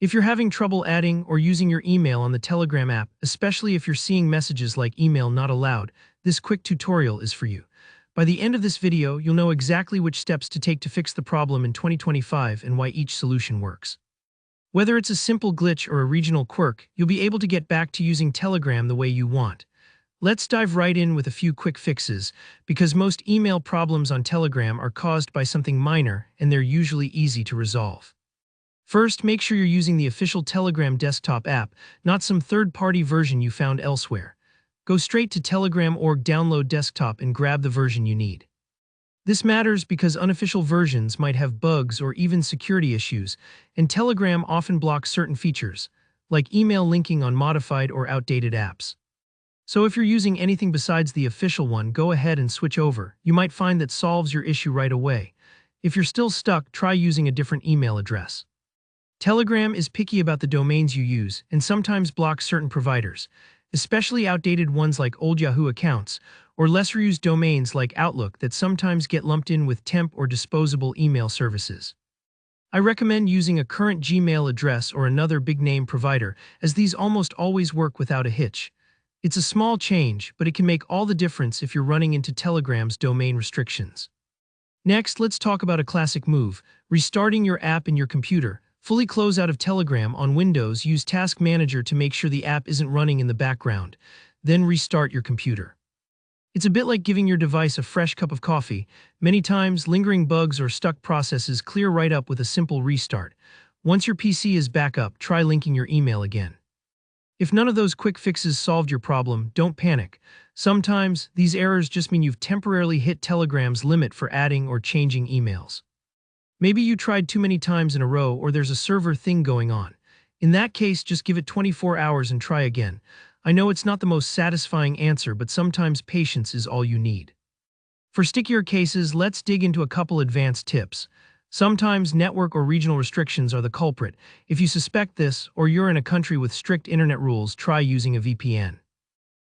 If you're having trouble adding or using your email on the Telegram app, especially if you're seeing messages like email not allowed, this quick tutorial is for you. By the end of this video, you'll know exactly which steps to take to fix the problem in 2025 and why each solution works. Whether it's a simple glitch or a regional quirk, you'll be able to get back to using Telegram the way you want. Let's dive right in with a few quick fixes, because most email problems on Telegram are caused by something minor and they're usually easy to resolve. First, make sure you're using the official Telegram desktop app, not some third-party version you found elsewhere. Go straight to Telegram.org, download desktop, and grab the version you need. This matters because unofficial versions might have bugs or even security issues, and Telegram often blocks certain features, like email linking on modified or outdated apps. So if you're using anything besides the official one, go ahead and switch over. You might find that solves your issue right away. If you're still stuck, try using a different email address. Telegram is picky about the domains you use and sometimes blocks certain providers, especially outdated ones like old Yahoo accounts, or lesser-used domains like Outlook that sometimes get lumped in with temp or disposable email services. I recommend using a current Gmail address or another big-name provider, as these almost always work without a hitch. It's a small change, but it can make all the difference if you're running into Telegram's domain restrictions. Next, let's talk about a classic move: restarting your app in your computer. Fully close out of Telegram on Windows, use Task Manager to make sure the app isn't running in the background, then restart your computer. It's a bit like giving your device a fresh cup of coffee. Many times, lingering bugs or stuck processes clear right up with a simple restart. Once your PC is back up, try linking your email again. If none of those quick fixes solved your problem, don't panic. Sometimes, these errors just mean you've temporarily hit Telegram's limit for adding or changing emails. Maybe you tried too many times in a row, or there's a server thing going on. In that case, just give it 24 hours and try again. I know it's not the most satisfying answer, but sometimes patience is all you need. For stickier cases, let's dig into a couple advanced tips. Sometimes network or regional restrictions are the culprit. If you suspect this, or you're in a country with strict internet rules, try using a VPN.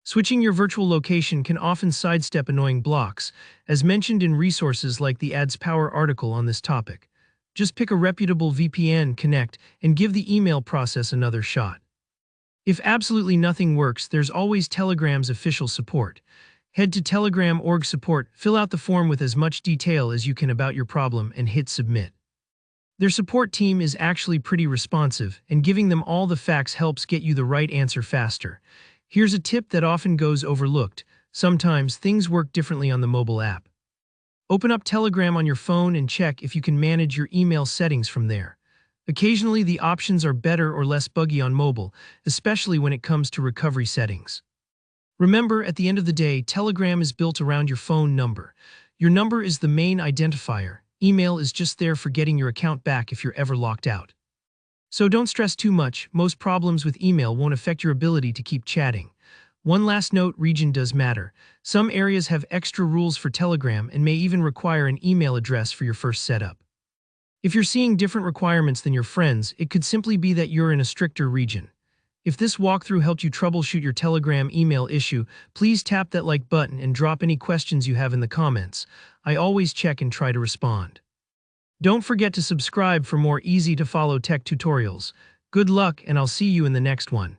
Switching your virtual location can often sidestep annoying blocks, as mentioned in resources like the Ads Power article on this topic. Just pick a reputable VPN, connect, and give the email process another shot. If absolutely nothing works, there's always Telegram's official support. Head to Telegram.org support, fill out the form with as much detail as you can about your problem, and hit submit. Their support team is actually pretty responsive, and giving them all the facts helps get you the right answer faster. Here's a tip that often goes overlooked: sometimes things work differently on the mobile app. Open up Telegram on your phone and check if you can manage your email settings from there. Occasionally, the options are better or less buggy on mobile, especially when it comes to recovery settings. Remember, at the end of the day, Telegram is built around your phone number. Your number is the main identifier. Email is just there for getting your account back if you're ever locked out. So don't stress too much. Most problems with email won't affect your ability to keep chatting. One last note: region does matter. Some areas have extra rules for Telegram and may even require an email address for your first setup. If you're seeing different requirements than your friends, it could simply be that you're in a stricter region. If this walkthrough helped you troubleshoot your Telegram email issue, please tap that like button and drop any questions you have in the comments. I always check and try to respond. Don't forget to subscribe for more easy-to-follow tech tutorials. Good luck, and I'll see you in the next one.